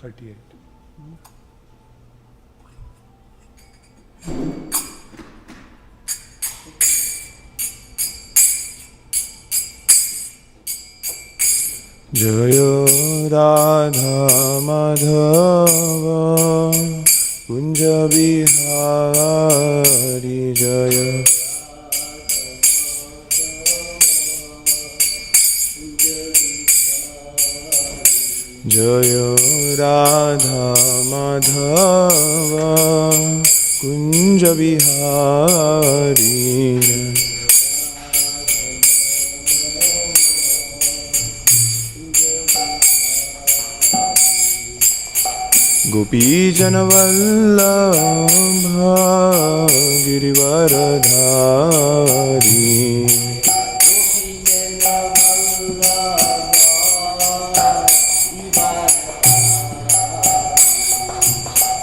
38. Jaya Radha Madhava Kunja Bihari Jaya Jaya Radha Madhava Kunja Bihari Gopi Janavallabha Girivaradhari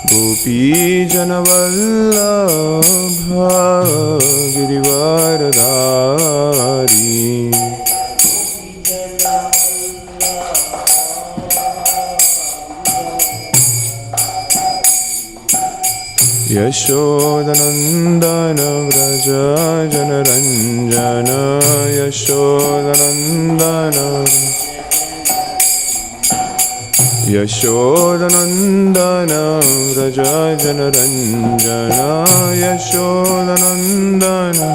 Gopi Janavallabha Girivaradhari Yashodanandana Vraja Janaranjana Yashodanandana Yashodanandana Vraja Janaranjana Yashodanandana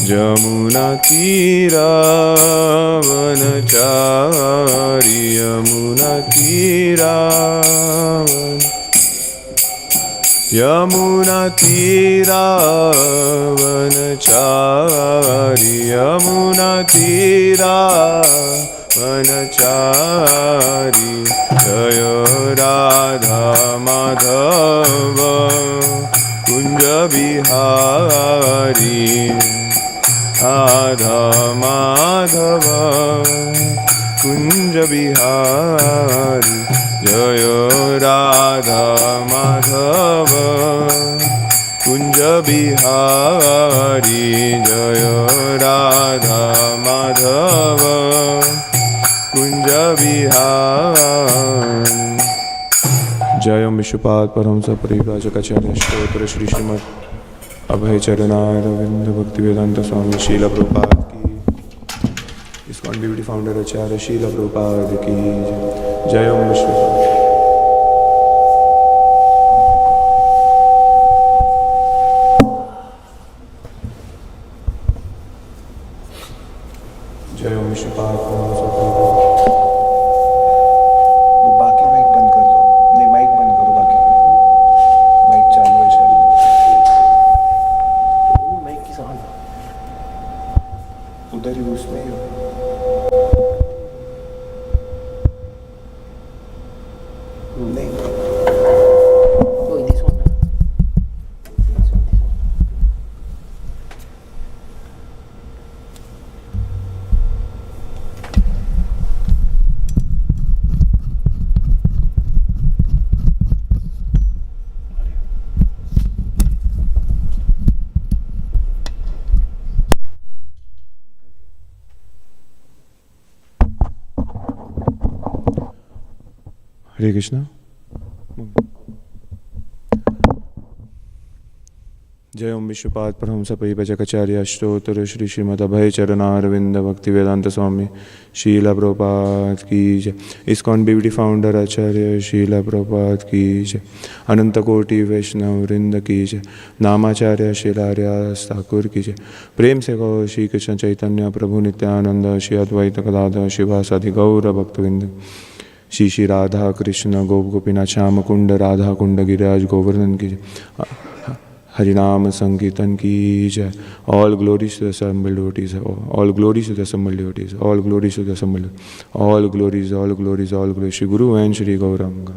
Jamuna Tira Vanachari Yamuna Tira Yamuna Tira Vanachari Yamuna Tira Vanachari Jaya Radha Madhava Kunja Bihari Radha Madhava Kunja Bihari Jaya Radha Madhava Kunja Bihari Jaya Radha Madhava Kunja Bihari Jayam Vishupad Paramsa Parivrajakacharya Shtotra Shri Srimad Abhay Charanaravinda Bhaktivedanta Swami Srila Prabhupada ki ISKCON BBT founder Acharya Srila Prabhupada ki Jayam Vishupad Jayam Vishupad Paramsa Parivrajakacharya बाकी mic बंद कर दो नहीं mic बंद करो बाकी mic चालू है शायद माइक की साउंड उधर ही उसमें ही हो नहीं this one Hare Krishna. Jayam Vishupad Paramsa Parivrajakacharya Shtotra Shri Srimad Abhay Charanaravinda Bhaktivedanta Swami Srila Prabhupada ki jai. ISKCON BBT founder Acharya Srila Prabhupada ki jai. Ananta Koti Vaishnava Vrinda ki jai. Namacharya Srila Haridas Thakur ki jai. Prem se gaur Shri Krishna Chaitanya Prabhu Nityananda Shri Advaita Gadadhar Shivasadi Gaura Bhaktavinda Shri Shri Radha Krishna Gop Gopinath Shama Kunda Radha Kunda Giraj Govardhan ki jai. Harinam Sankirtan ki jai. All glories to the assembled devotees. All glories to the assembled devotees. All glories to the assembled. All glories, all glories, all glories. Shri Guru and Shri Gauranga.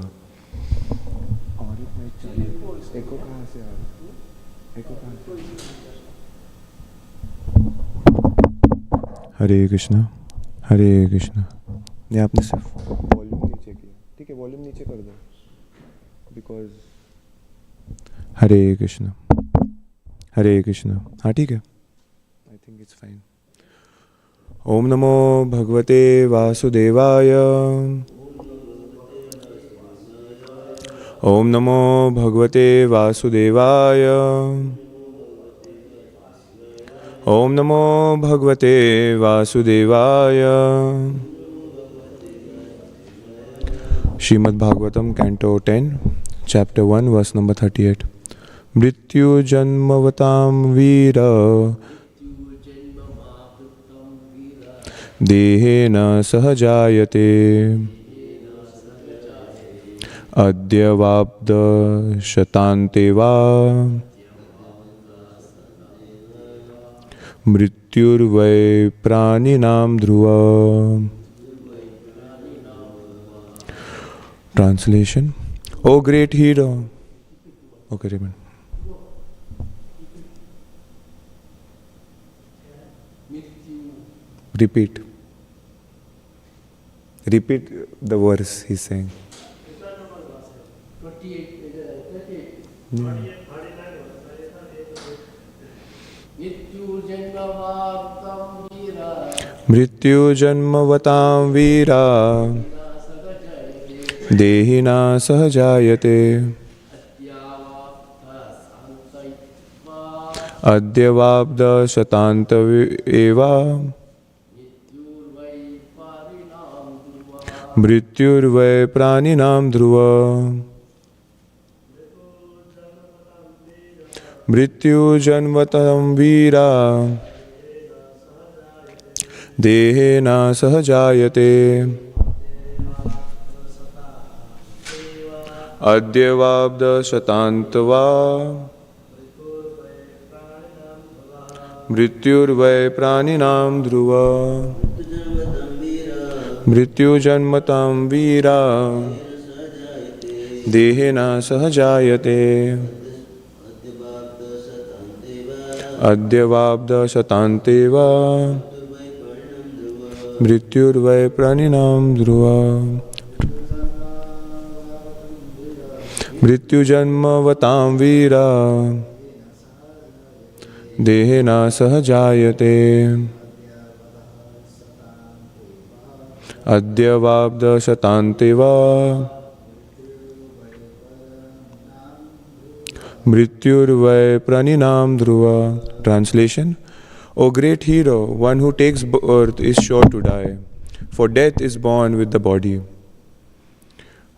Hare Krishna, Hare Krishna. ये आपने सिर्फ volume नीचे किया, ठीक है, volume नीचे कर दो, बिकॉज हरे कृष्णा, हाँ ठीक है, I think it's fine. Om Namo Bhagavate Vasudevaya. Om Namo Bhagavate Vasudevaya. Om Namo Bhagavate Vasudevaya. Srimad Bhagavatam, Canto 10, Chapter 1, Verse number 38. Mrityu Janmavatam Veera Dehena Sahajayate Adyavabda Shatante Va Mrityurvai Praninam Dhruva. Translation. O great hero. Okay, Raymond. Repeat. Repeat the verse he's saying. Mrityu Janmavatam Veera Dehina Sahajayate Adyavabda Shatanta Eva Mrityurvai Praninam Dhruva. Mrityu Janvatam Veera Dehena Sahajayate Adyavabda Shatantava Mrityurvai Praninam Dhruva. Mrityu Janmatam Veera Dehena Sahajayate Adyavabda Shatanteva Mrityurvai Praninam Dhruva. Mrityu Janmavatam Veera Dehena Sahajayate Adyavabda Shatanteva Mrityurvai Praninam Dhruva. Translation. O great hero, one who takes birth is sure to die, for death is born with the body.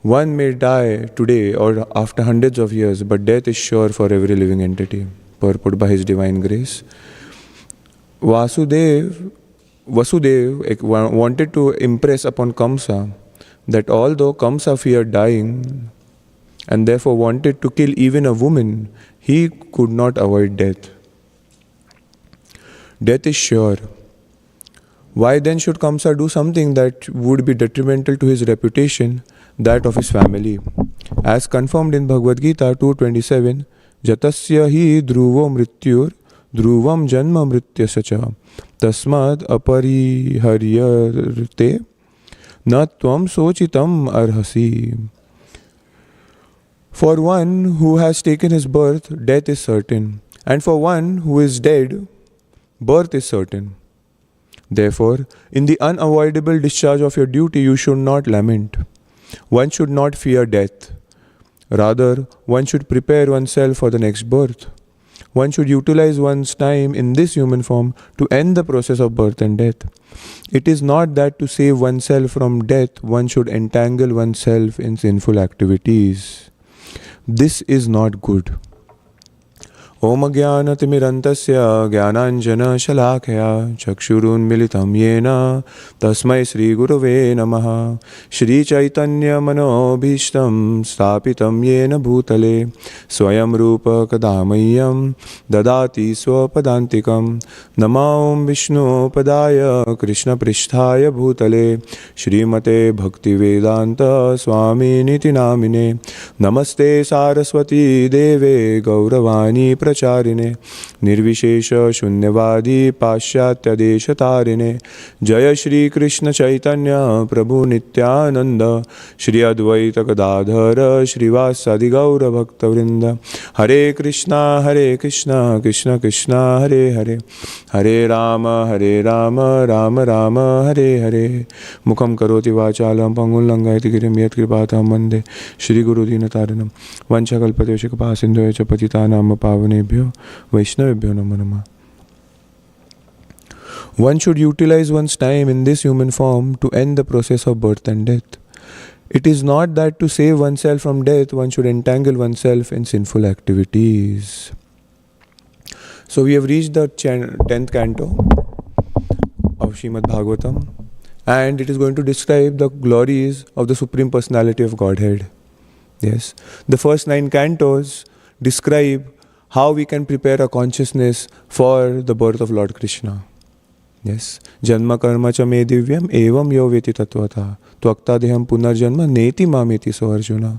One may die today or after hundreds of years, but death is sure for every living entity, purport by His Divine Grace. Vasudev wanted to impress upon Kamsa that although Kamsa feared dying and therefore wanted to kill even a woman, he could not avoid death. Death is sure. Why then should Kamsa do something that would be detrimental to his reputation, that of his family? As confirmed in Bhagavad Gita 2.27, Jatasya hi dhruvo mrityur dhruvam janma mrityasacha tasmad apariharyarte na tvam sochitam arhasi. For one who has taken his birth, death is certain, and for one who is dead, birth is certain. Therefore, in the unavoidable discharge of your duty, you should not lament. One should not fear death. Rather, one should prepare oneself for the next birth. One should utilize one's time in this human form to end the process of birth and death. It is not that to save oneself from death, one should entangle oneself in sinful activities. This is not good. Om Jnanatimirantasya Jnananjana Shalakaya Chakshurunmilitam Yena Tasmai Sri Gurave Namaha. Shri Chaitanya Manobhishtam Stapitam Yena Bhutale Swayam Rupa Kadamayam Dadati Swapadantikam. Nama Om Vishnu Padaya Krishna Pristhaya Bhutale Shrimate Bhakti Vedanta Swami Niti Namine. Namaste Saraswati Deve Gauravani प्रचारिणे निर्विशेष शून्यवादी पाश्चात्य देश तारिणे जय श्री कृष्ण चैतन्य प्रभु नित्यानंद श्री अद्वैत गदाधर श्रीवासादि गौर भक्तवृंद हरे कृष्णा कृष्ण कृष्णा हरे हरे हरे राम राम राम हरे हरे मुखम करोति वाचालं पंगुं लंघयति गिरिं यत्कृपातमहं वन्दे श्रीगुरुदीनतारिणं वंशकल्पतरुश्च कृपासिन्धुभ्यो च पतितानां पावनेभ्यो वैष्णवेभ्यो नमो नमः. One should utilize one's time in this human form to end the process of birth and death. It is not that to save oneself from death, one should entangle oneself in sinful activities. So we have reached the 10th canto of Srimad Bhagavatam, and it is going to describe the glories of the Supreme Personality of Godhead. Yes, the first 9 cantos describe how we can prepare a consciousness for the birth of Lord Krishna. Yes, Janma karma cha me divyam evam yo veti tattvata tvakta deham punarjanma neti mameti so Arjuna.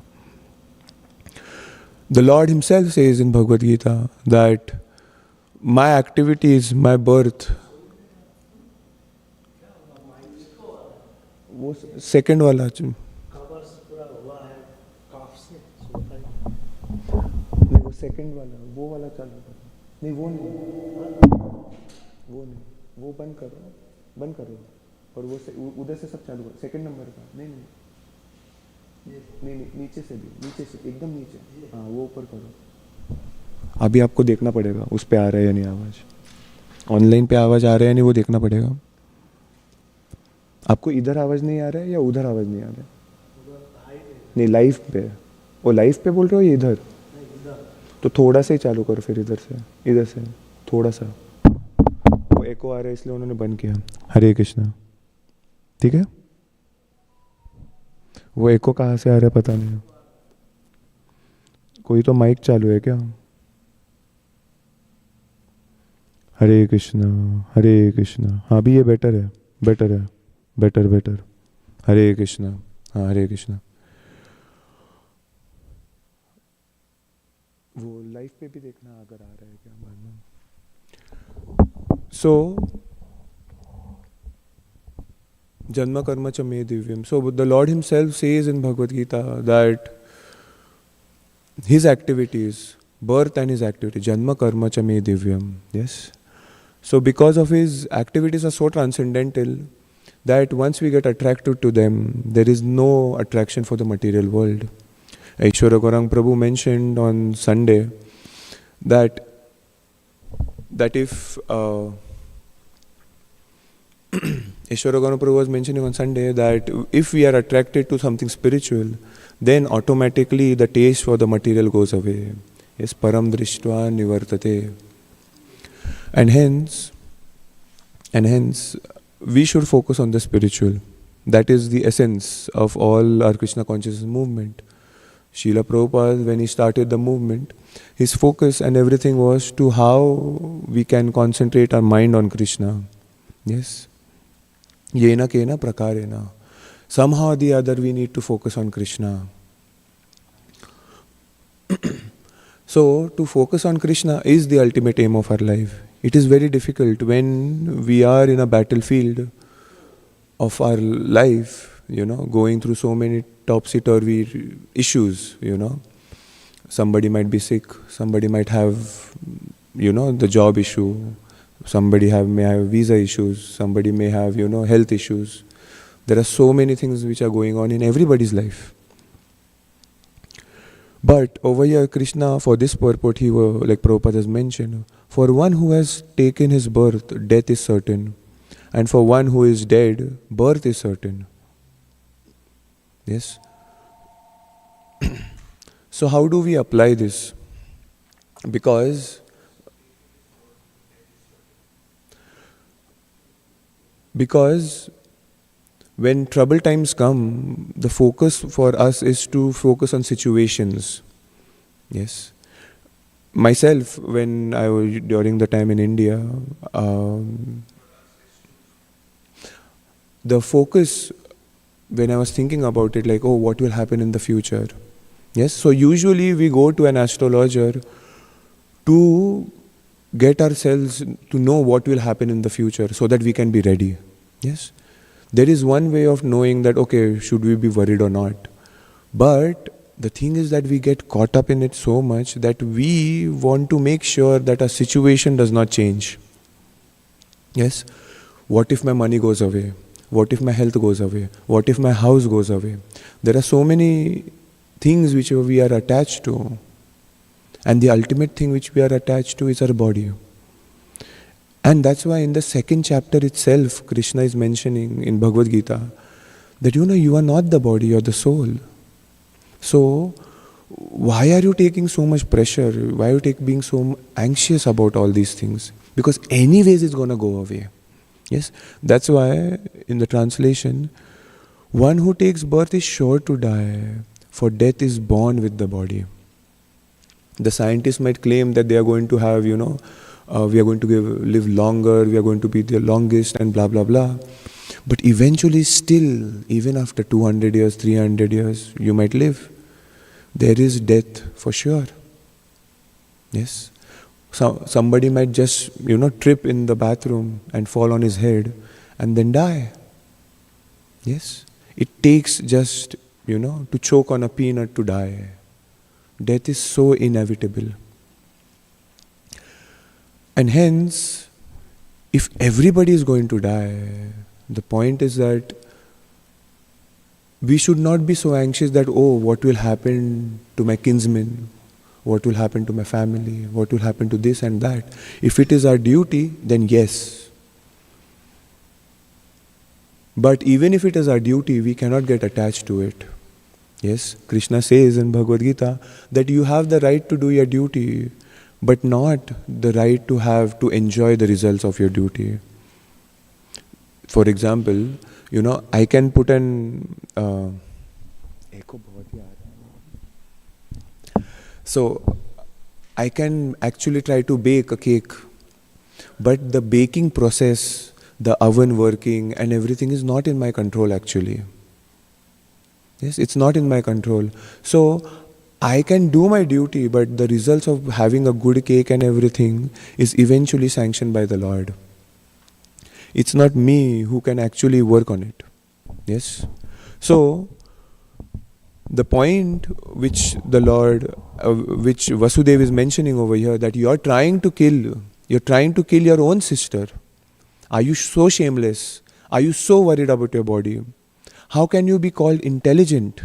The Lord himself says in Bhagavad Gita that my activities, my birth, वो second वाला नहीं, वो second वाला वो वाला चालू करो, नहीं वो नहीं, वो बंद करो और वो उधर से सब चालू करो, सेकंड नंबर का नहीं, नीचे से एकदम नीचे, हाँ वो ऊपर करो. अभी आपको देखना पड़ेगा उस पे आ रहा है या नहीं आवाज़, ऑनलाइन पे आवाज़ आ रहा है या नहीं वो देखना पड़ेगा. आपको इधर आवाज़ नहीं आ रहा है या उधर आवाज़ नहीं आ रहा है? नहीं, लाइव पे. वो लाइव पे बोल रहे हो या इधर? तो थोड़ा सा ही चालू करो फिर इधर से थोड़ा सा. वो एको आ रहा है इसलिए उन्होंने बंद किया. हरे कृष्णा. ठीक है, वो एको कहाँ से आ रहा है पता नहीं. कोई तो माइक चालू है क्या? हरे कृष्णा. हाँ भी ये बेटर है. हरे कृष्णा. हाँ हरे कृष्णा. वो लाइफ पे भी देखना अगर आ रहा है क्या बाद में. सो जन्म कर्म च मे दिव्यम. So the lord himself says in Bhagavad Gita that his activities, birth and his activity, janma karma cha me divyam. Yes. So because of his activities are so transcendental that once we get attracted to them, there is no attraction for the material world. Aishwarya Gaurang Prabhu mentioned on Sunday that if Aishwarya Gaurang Prabhu was mentioning on Sunday that if we are attracted to something spiritual, then automatically the taste for the material goes away. Yes, param drishtva nivartate. And hence, we should focus on the spiritual. That is the essence of all our Krishna consciousness movement. Srila Prabhupada, when he started the movement, his focus and everything was to how we can concentrate our mind on Krishna. Yes. Yena kena prakarena. Somehow or the other we need to focus on Krishna. So to focus on Krishna is the ultimate aim of our life. It is very difficult when we are in a battlefield of our life, going through so many topsy-turvy issues, Somebody might be sick, somebody might have, the job issue, somebody may have visa issues, somebody may have, health issues. There are so many things which are going on in everybody's life. But over here, Krishna, for this purport, like Prabhupada has mentioned, for one who has taken his birth, death is certain. And for one who is dead, birth is certain. Yes? So how do we apply this? Because when trouble times come, the focus for us is to focus on situations. Yes. Myself, when I was during the time in India, the focus, when I was thinking about it, like, what will happen in the future? Yes. So usually we go to an astrologer to get ourselves to know what will happen in the future so that we can be ready. Yes? There is one way of knowing that, okay, should we be worried or not? But the thing is that we get caught up in it so much that we want to make sure that our situation does not change. Yes? What if my money goes away? What if my health goes away? What if my house goes away? There are so many things which we are attached to. And the ultimate thing which we are attached to is our body. And that's why in the second chapter itself, Krishna is mentioning in Bhagavad Gita that you are not the body, you are the soul. So, why are you taking so much pressure? Why are you being so anxious about all these things? Because anyways it's going to go away. Yes, that's why in the translation, one who takes birth is sure to die, for death is born with the body. The scientists might claim that they are going to have, we are going to live longer, we are going to be the longest and blah, blah, blah. But eventually still, even after 200 years, 300 years, you might live. There is death for sure. Yes. So, somebody might just, trip in the bathroom and fall on his head and then die. Yes. It takes just, to choke on a peanut to die. Death is so inevitable. And hence, if everybody is going to die, the point is that we should not be so anxious that, what will happen to my kinsmen? What will happen to my family? What will happen to this and that? If it is our duty, then yes. But even if it is our duty, we cannot get attached to it. Yes, Krishna says in Bhagavad Gita that you have the right to do your duty, but not the right to have to enjoy the results of your duty. For example, I can put so I can actually try to bake a cake, but the baking process, the oven working and everything is not in my control actually. Yes, it's not in my control. So I can do my duty, but the results of having a good cake and everything is eventually sanctioned by the Lord. It's not me who can actually work on it. Yes. So the point which the Lord, which Vasudeva is mentioning over here, that you're trying to kill your own sister. Are you so shameless? Are you so worried about your body? How can you be called intelligent?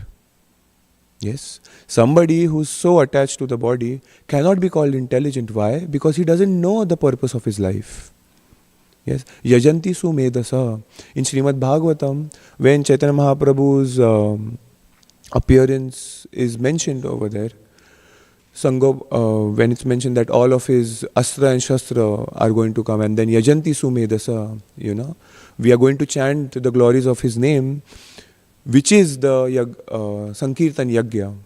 Yes, somebody who's so attached to the body cannot be called intelligent. Why? Because he doesn't know the purpose of his life. Yes, yajanti sumedasa. In Srimad Bhagavatam, when Chaitanya Mahaprabhu's appearance is mentioned over there, when it's mentioned that all of his astra and shastra are going to come, and then yajanti sumedasa, we are going to chant the glories of his name, which is the Sankirtan Yagya.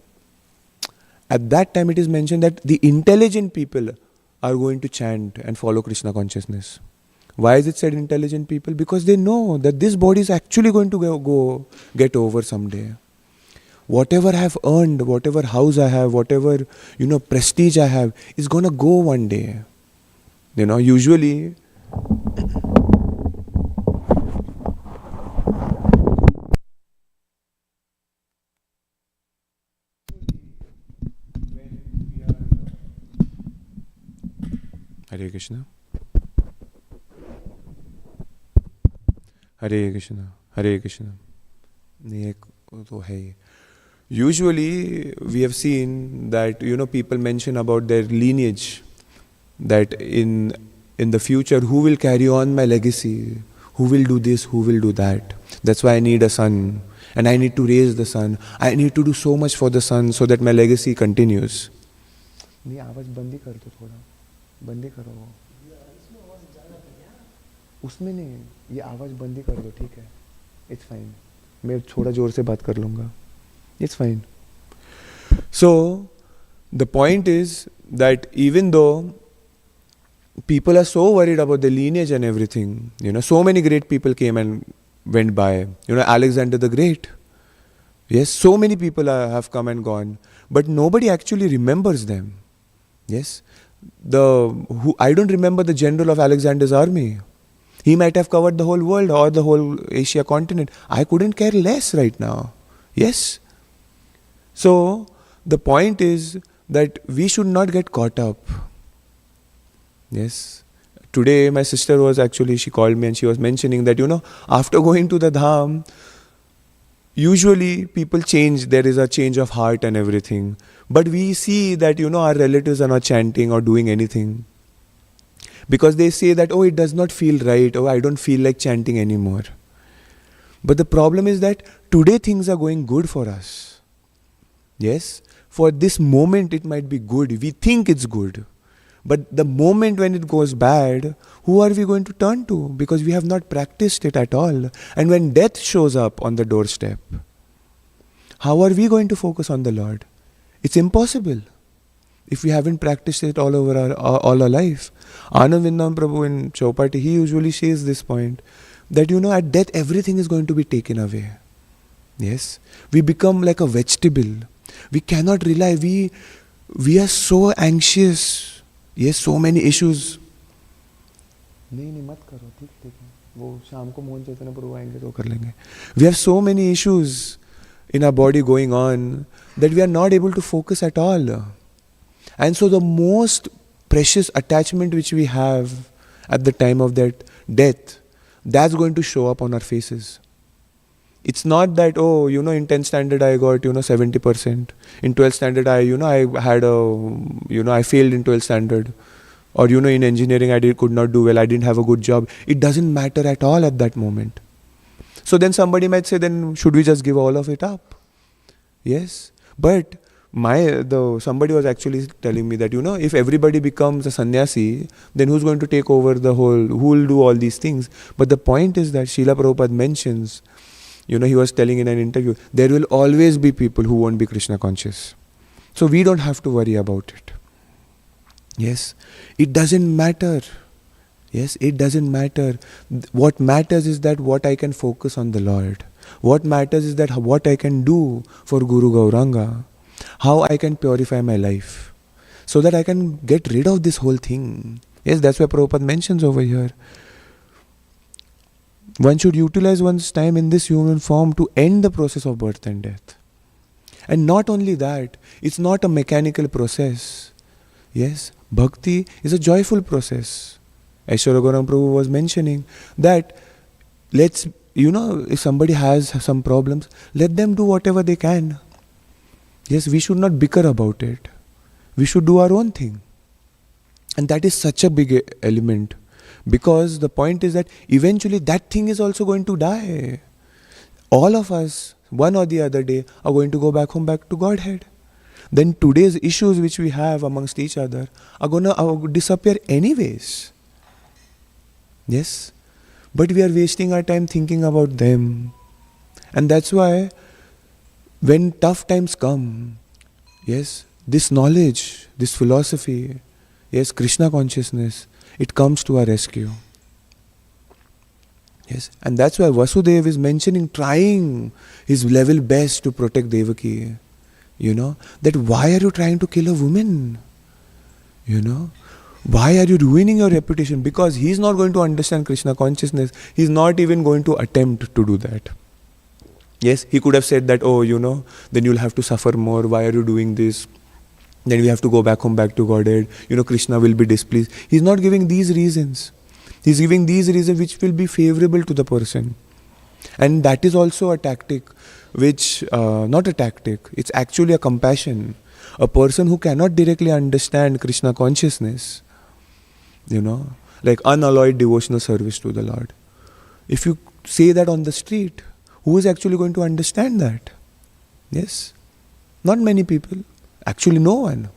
At that time it is mentioned that the intelligent people are going to chant and follow Krishna consciousness. Why is it said intelligent people? Because they know that this body is actually going to get over someday. Whatever I have earned, whatever house I have, whatever prestige I have, is going to go one day. Usually Hare Krishna. Hare Krishna. Hare Krishna. Usually we have seen that people mention about their lineage, that in the future who will carry on my legacy, who will do this, who will do that. That's why I need a son, and I need to raise the son. I need to do so much for the son so that my legacy continues. बंदी करो उसमें नहीं, ये आवाज़ बंदी कर दो, ठीक है, इट्स फाइन, मैं थोड़ा जोर से बात कर लूँगा, it's fine. So the point is that even though people are so worried about the lineage and everything, so many great people came and went by, Alexander the Great, yes, so many people have come and gone, but nobody actually remembers them. Yes, I don't remember the general of Alexander's army. He might have covered the whole world or the whole Asia continent. I couldn't care less right now. Yes? So, the point is that we should not get caught up. Yes? Today, my sister was actually, she called me and she was mentioning that, after going to the Dham, usually people change, there is a change of heart and everything. But we see that, our relatives are not chanting or doing anything. Because they say that, it does not feel right, I don't feel like chanting anymore. But the problem is that today things are going good for us. Yes? For this moment it might be good, we think it's good. But the moment when it goes bad, who are we going to turn to? Because we have not practiced it at all. And when death shows up on the doorstep, how are we going to focus on the Lord? It's impossible if we haven't practiced it all our life. Anand Vindam Prabhu in Chaupati, he usually says this point, that at death everything is going to be taken away. Yes? We become like a vegetable. We cannot rely. We are so anxious. Yes, so many issues. नहीं मत करो, ठीक है वो शाम को मोहन चैतन्य प्रभु आएंगे तो कर लेंगे. We have so many issues in our body going on that we are not able to focus at all. And so the most precious attachment which we have at the time of that death, that's going to show up on our faces. It's not that, in 10th standard I got, 70%. In 12th standard I failed in 12th standard. Or, in engineering I could not do well, I didn't have a good job. It doesn't matter at all at that moment. So then somebody might say, then should we just give all of it up? Yes. But somebody was actually telling me that, if everybody becomes a sannyasi, then who's going to take over who will do all these things? But the point is that Srila Prabhupada mentions, he was telling in an interview, there will always be people who won't be Krishna conscious. So we don't have to worry about it. Yes, it doesn't matter. Yes, it doesn't matter. What matters is that what I can focus on the Lord. What matters is that what I can do for Guru Gauranga. How I can purify my life. So that I can get rid of this whole thing. Yes, that's why Prabhupada mentions over here. One should utilize one's time in this human form to end the process of birth and death. And not only that, it's not a mechanical process. Yes, bhakti is a joyful process. Aishwarya Gauranga Prabhu was mentioning that if somebody has some problems, let them do whatever they can. Yes, we should not bicker about it. We should do our own thing. And that is such a big element. Because the point is that eventually that thing is also going to die. All of us, one or the other day, are going to go back home, back to Godhead. Then today's issues which we have amongst each other are going to disappear anyways. Yes? But we are wasting our time thinking about them. And that's why when tough times come, yes, this knowledge, this philosophy, yes, Krishna consciousness, it comes to our rescue. Yes, and that's why Vasudeva is mentioning, trying his level best to protect Devaki. That why are you trying to kill a woman? Why are you ruining your reputation? Because he's not going to understand Krishna consciousness. He's not even going to attempt to do that. Yes, he could have said that, then you'll have to suffer more. Why are you doing this? Then we have to go back home, back to Godhead. Krishna will be displeased. He's not giving these reasons. He's giving these reasons which will be favorable to the person. And that is also a tactic which, not a tactic, it's actually a compassion. A person who cannot directly understand Krishna consciousness, like unalloyed devotional service to the Lord. If you say that on the street, who is actually going to understand that? Yes? Not many people. Actually, no one.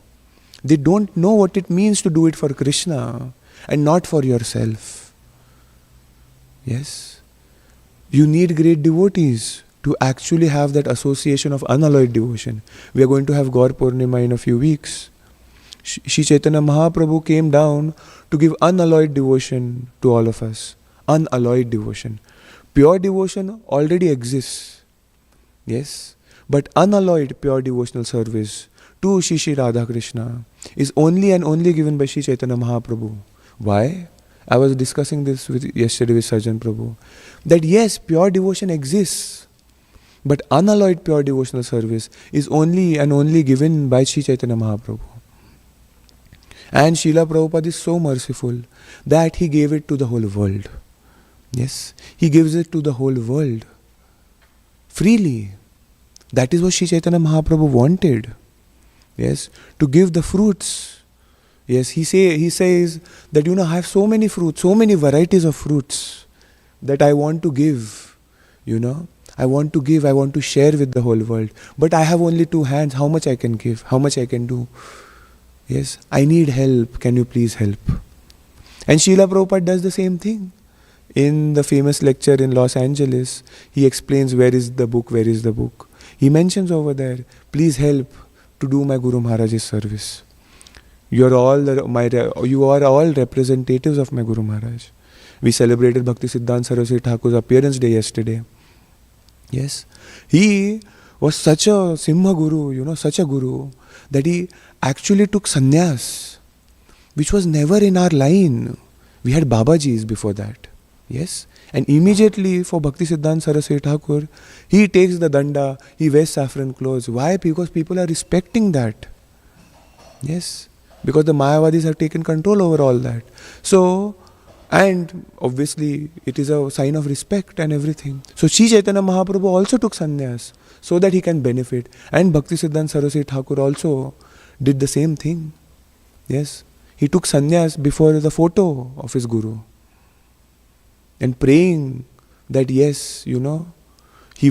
They don't know what it means to do it for Krishna and not for yourself. Yes? You need great devotees to actually have that association of unalloyed devotion. We are going to have Gaur Purnima in a few weeks. Shri Chaitanya Mahaprabhu came down to give unalloyed devotion to all of us. Unalloyed devotion. Pure devotion already exists. Yes? But unalloyed pure devotional service to Shri Radha Krishna is only and only given by Sri Chaitanya Mahaprabhu. Why? I was discussing this yesterday with Sarjan Prabhu. That yes, pure devotion exists, but unalloyed pure devotional service is only and only given by Sri Chaitanya Mahaprabhu. And Srila Prabhupada is so merciful that he gave it to the whole world. Yes, he gives it to the whole world freely. That is what Sri Chaitanya Mahaprabhu wanted. Yes, to give the fruits. Yes, he says that I have so many fruits, so many varieties of fruits that I want to give. I want to give, I want to share with the whole world. But I have only two hands. How much I can give? How much I can do? Yes, I need help. Can you please help? And Srila Prabhupada does the same thing. In the famous lecture in Los Angeles, he explains where is the book. He mentions over there, please help to do my Guru Maharaj's service. You are all representatives of my Guru Maharaj. We celebrated Bhakti Siddhanta Saraswati Thakur's appearance day yesterday. Yes, he was such a Simha Guru, such a Guru, that he actually took sannyas, which was never in our line. We had Babajis before that. Yes, and immediately for Bhakti Siddhanta Saraswati Thakur, he takes the danda, he wears saffron clothes. Why? Because people are respecting that. Yes, because the Mayavadis have taken control over all that. So, and obviously it is a sign of respect and everything. So Sri Chaitanya Mahaprabhu also took sannyas so that he can benefit. And Bhakti Siddhanta Saraswati Thakur also did the same thing. Yes, he took sannyas before the photo of his Guru. And praying that yes, he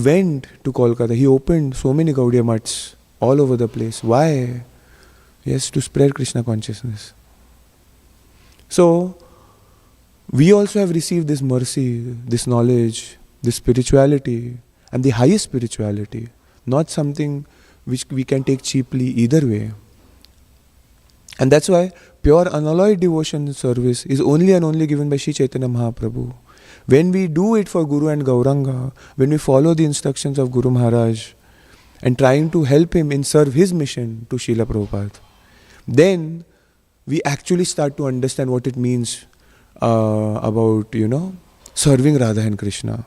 went to Kolkata. He opened so many Gaudiya Mats all over the place. Why? Yes, to spread Krishna consciousness. So, we also have received this mercy, this knowledge, this spirituality, and the highest spirituality. Not something which we can take cheaply either way. And that's why pure unalloyed devotion service is only and only given by Sri Chaitanya Mahaprabhu. When we do it for Guru and Gauranga, when we follow the instructions of Guru Maharaj and trying to help him in serve his mission to Srila Prabhupada, then we actually start to understand what it means about, serving Radha and Krishna.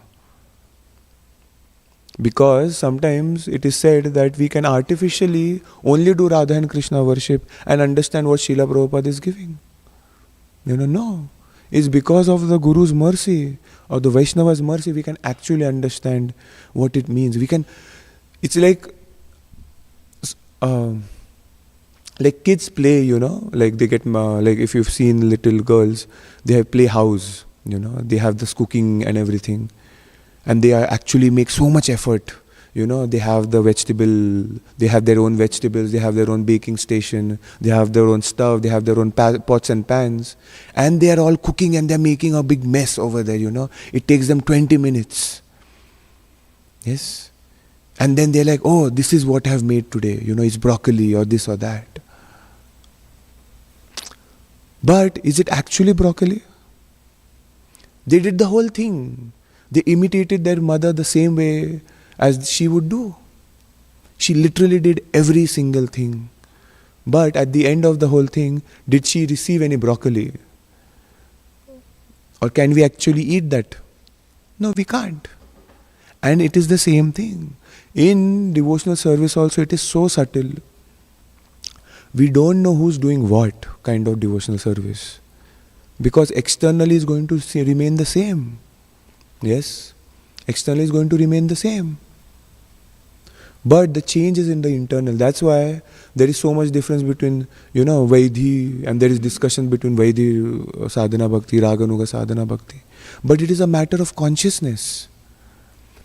Because sometimes it is said that we can artificially only do Radha and Krishna worship and understand what Srila Prabhupada is giving. No. It's because of the Guru's mercy or the Vaishnava's mercy we can actually understand what it means. It's like kids play, like they get, like if you've seen little girls, they have play house, they have this cooking and everything. And they actually make so much effort. They have the vegetable, they have their own vegetables, they have their own baking station, they have their own stove, they have their own pots and pans. And they are all cooking and they're making a big mess over there, It takes them 20 minutes. Yes. And then they're like, oh, this is what I have made today. It's broccoli or this or that. But is it actually broccoli? They did the whole thing. They imitated their mother the same way as she would do. She literally did every single thing. But at the end of the whole thing, did she receive any broccoli? Or can we actually eat that? No, we can't. And it is the same thing. In devotional service also, it is so subtle. We don't know who's doing what kind of devotional service. Because externally is going to remain the same. Yes, externally is going to remain the same. But the change is in the internal. That's why there is so much difference between, Vaidhi, and there is discussion between Vaidhi sadhana bhakti, Raganuga sadhana bhakti. But it is a matter of consciousness.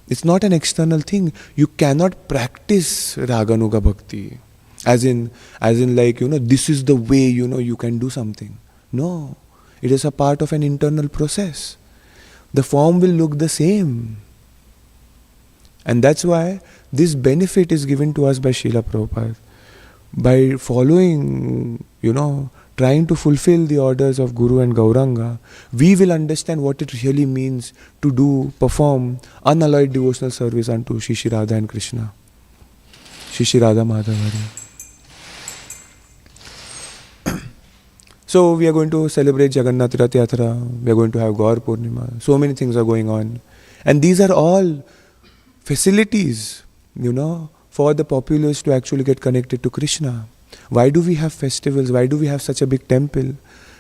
It's not an external thing. You cannot practice Raganuga bhakti. As in like, this is the way, you can do something. No, it is a part of an internal process. The form will look the same. And that's why this benefit is given to us by Srila Prabhupada. By following, trying to fulfill the orders of Guru and Gauranga, we will understand what it really means to perform unalloyed devotional service unto Shri Radha and Krishna. Shri Radha Madhava. So we are going to celebrate Jagannath Rath Yatra, we are going to have Gaur Purnima, so many things are going on. And these are all facilities, for the populace to actually get connected to Krishna. Why do we have festivals? Why do we have such a big temple?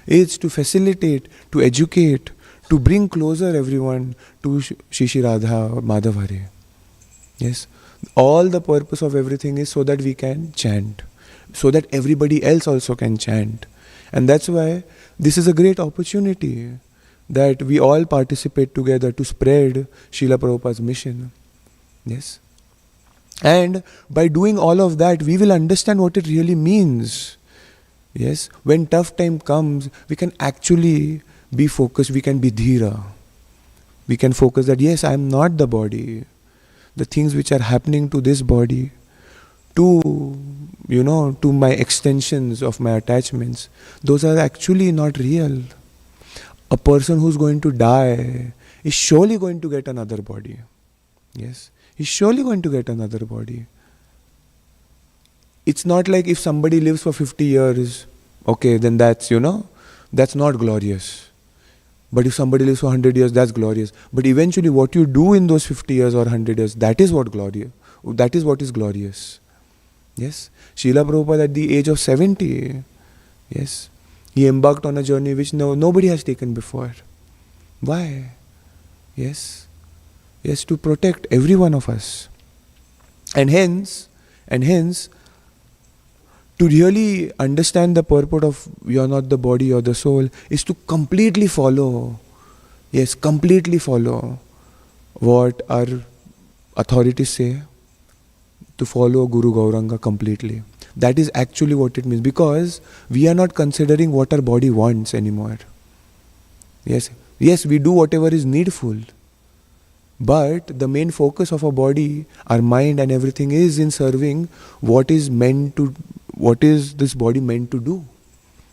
It's to facilitate, to educate, to bring closer everyone to Shri Radha or Madhav Hare. Yes. All the purpose of everything is so that we can chant, so that everybody else also can chant. And that's why this is a great opportunity that we all participate together to spread Srila Prabhupada's mission. Yes. And by doing all of that, we will understand what it really means. Yes. When tough time comes, we can actually be focused, we can be dhira. We can focus that, yes, I am not the body. The things which are happening to this body, to my extensions of my attachments, those are actually not real. A person who's going to die is surely going to get another body. Yes, he's surely going to get another body. It's not like if somebody lives for 50 years, okay, then that's not glorious. But if somebody lives for 100 years, that's glorious. But eventually what you do in those 50 years or 100 years, that is what is glorious. Yes. Srila Prabhupada at the age of 70, yes, he embarked on a journey which nobody has taken before. Why? Yes. Yes, to protect every one of us. And hence, to really understand the purport of you are not the body or the soul is to completely follow what our authorities say, to follow Guru Gauranga completely. That is actually what it means, because we are not considering what our body wants anymore. Yes, we do whatever is needful, but the main focus of our body, our mind and everything is in serving what is this body meant to do,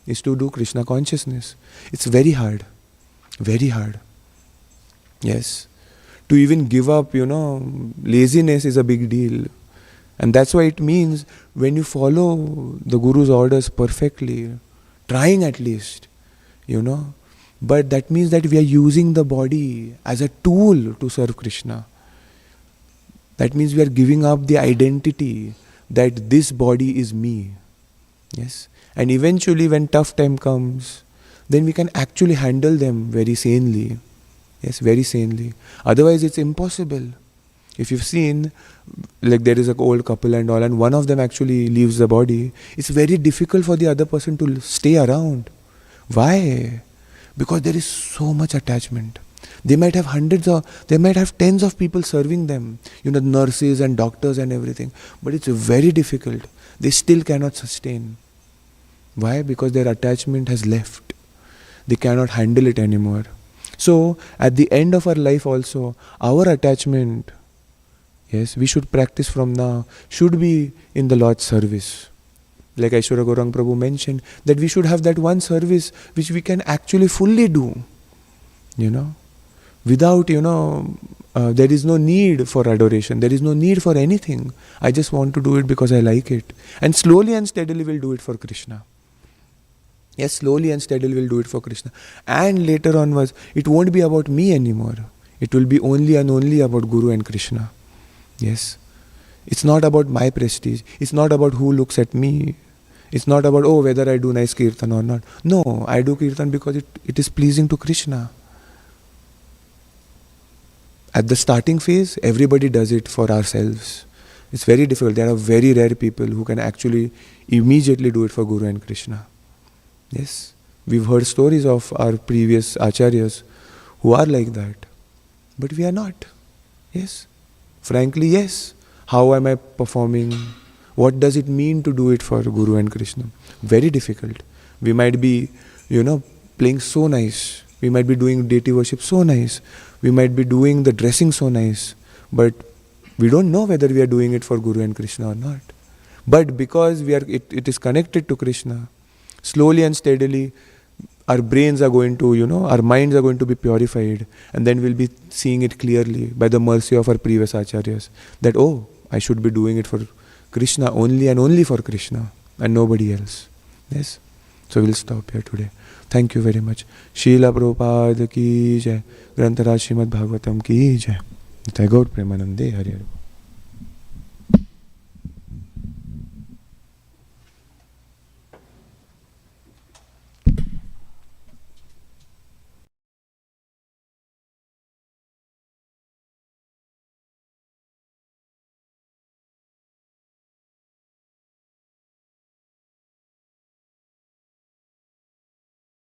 is to do Krishna consciousness. It's very hard. Yes. To even give up, laziness is a big deal. And that's why it means when you follow the Guru's orders perfectly, trying at least, but that means that we are using the body as a tool to serve Krishna. That means we are giving up the identity that this body is me. Yes. And eventually when tough time comes, then we can actually handle them very sanely. Yes, very sanely. Otherwise it's impossible. If you've seen, like there is an old couple and all, and one of them actually leaves the body, it's very difficult for the other person to stay around. Why? Because there is so much attachment. They might have tens of people serving them, nurses and doctors and everything, but it's very difficult. They still cannot sustain. Why? Because their attachment has left. They cannot handle it anymore. So, at the end of our life also, our attachment, yes, we should practice from now, should be in the Lord's service. Like Aishwarya Gaurang Prabhu mentioned, that we should have that one service which we can actually fully do. Without, there is no need for adoration, there is no need for anything. I just want to do it because I like it. And slowly and steadily we'll do it for Krishna. Yes, slowly and steadily we'll do it for Krishna. And later onwards, it won't be about me anymore. It will be only and only about Guru and Krishna. Yes. It's not about my prestige. It's not about who looks at me. It's not about, whether I do nice kirtan or not. No, I do kirtan because it is pleasing to Krishna. At the starting phase, everybody does it for ourselves. It's very difficult. There are very rare people who can actually immediately do it for Guru and Krishna. Yes, we've heard stories of our previous acharyas who are like that. But we are not. Yes. Frankly, yes. How am I performing? What does it mean to do it for Guru and Krishna? Very difficult. We might be, playing so nice. We might be doing deity worship so nice. We might be doing the dressing so nice. But we don't know whether we are doing it for Guru and Krishna or not. But because it is connected to Krishna, slowly and steadily, our brains are going to, our minds are going to be purified, and then we'll be seeing it clearly by the mercy of our previous acharyas that, I should be doing it for Krishna only and only for Krishna and nobody else. Yes. So we'll stop here today. Thank you very much. Srila Prabhupada ki jai. Granthara Srimad Bhagavatam ki jai. Tagore Premanande Hare Hare.